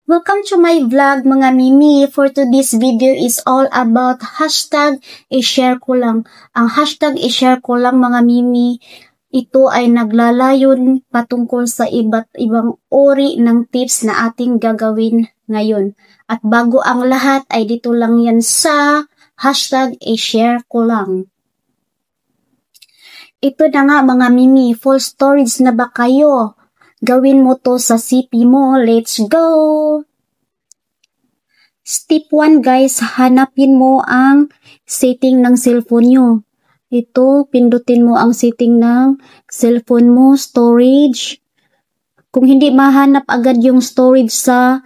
Welcome to my vlog mga Mimi. For today's video is all about hashtag i-share ko lang. Ang hashtag i-share ko lang mga Mimi, ito ay naglalayon patungkol sa iba't ibang uri ng tips na ating gagawin ngayon. At bago ang lahat ay dito lang yan sa hashtag i-share ko lang. Ito na nga mga Mimi, full storage na ba kayo? Gawin mo to sa CP mo. Let's go! Step 1 guys, hanapin mo ang setting ng cellphone nyo. Ito, pindutin mo ang setting ng cellphone mo, storage. Kung hindi mahanap agad yung storage sa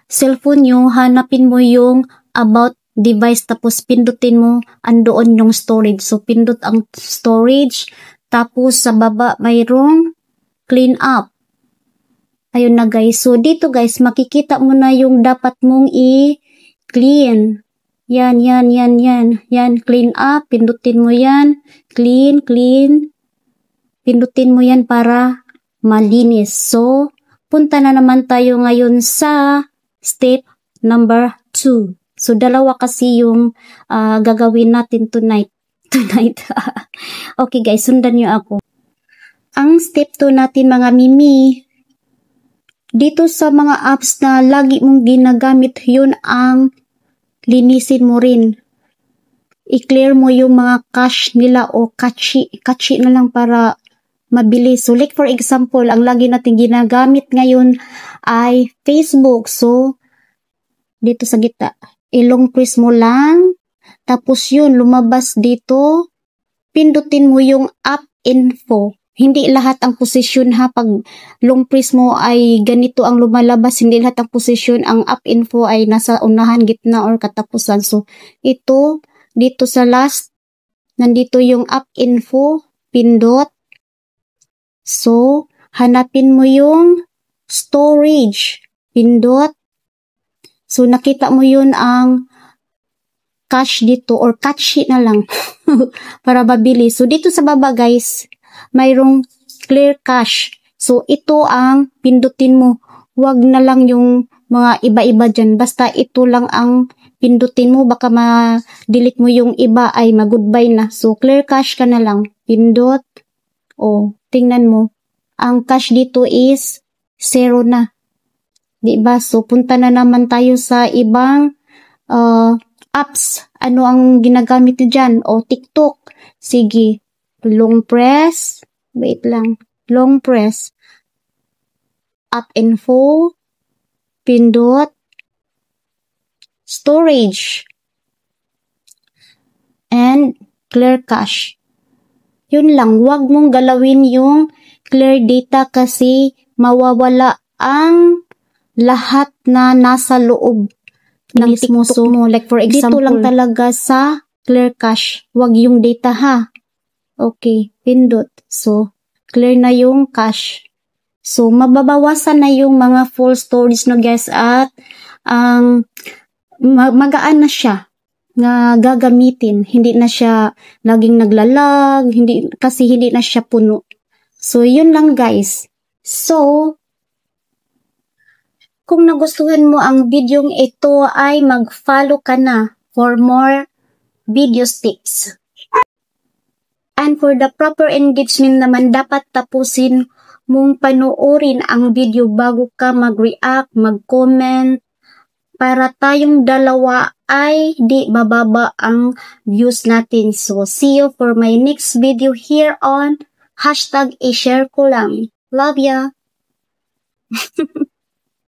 cellphone nyo, hanapin mo yung about device tapos pindutin mo andoon yung storage. So, pindot ang storage tapos sa baba mayroong clean up. Ayun na guys. So, dito guys, makikita mo na yung dapat mong i-clean. Yan. Clean up. Pindutin mo yan. Clean. Pindutin mo yan para malinis. So, punta na naman tayo ngayon sa step number 2. So, dalawa kasi yung gagawin natin tonight. Okay guys, sundan nyo ako. Ang step 2 natin mga Mimi, dito sa mga apps na lagi mong ginagamit, yun ang linisin mo rin. I-clear mo yung mga cache nila o cache na lang para mabilis. So like for example, ang lagi natin ginagamit ngayon ay Facebook. So dito sa gitna, ilong press mo lang. Tapos yun, lumabas dito. Pindutin mo yung app info. Hindi lahat ang posisyon ha. Pag long press mo ay ganito ang lumalabas. Hindi lahat ang posisyon. Ang app info ay nasa unahan, gitna, or katapusan. So, ito, dito sa last, nandito yung app info, pindot. So, hanapin mo yung storage, pindot. So, nakita mo yun ang cache dito, or cache na lang, para mabilis. So, dito sa baba guys, mayroong clear cache. So, ito ang pindutin mo. Huwag na lang yung mga iba-iba dyan. Basta ito lang ang pindutin mo. Baka ma-delete mo yung iba ay mag-goodbye na. So, clear cache ka na lang. Pindot. O, tingnan mo. Ang cache dito is 0 na. Diba? So, punta na naman tayo sa ibang apps. Ano ang ginagamit dyan? O, TikTok. Sige. Long press. Wait lang. Long press. App info. Pindot. Storage. And clear cache. Yun lang. Huwag mong galawin yung clear data kasi mawawala ang lahat na nasa loob ng TikTok mo. Like for example, dito lang talaga sa clear cache. Huwag yung data ha. Okay, pindot. So, clear na yung cache. So, mababawasan na yung mga full storage no guys at magaan na siya na gagamitin. Hindi na siya laging naglalag, kasi hindi na siya puno. So, yun lang guys. So, kung nagustuhan mo ang videong ito ay mag-follow ka na for more video tips. And for the proper engagement naman, dapat tapusin mong panoorin ang video bago ka mag-react, mag-comment, para tayong dalawa ay di bababa ang views natin. So, see you for my next video here on hashtag i-share ko lang. Love ya!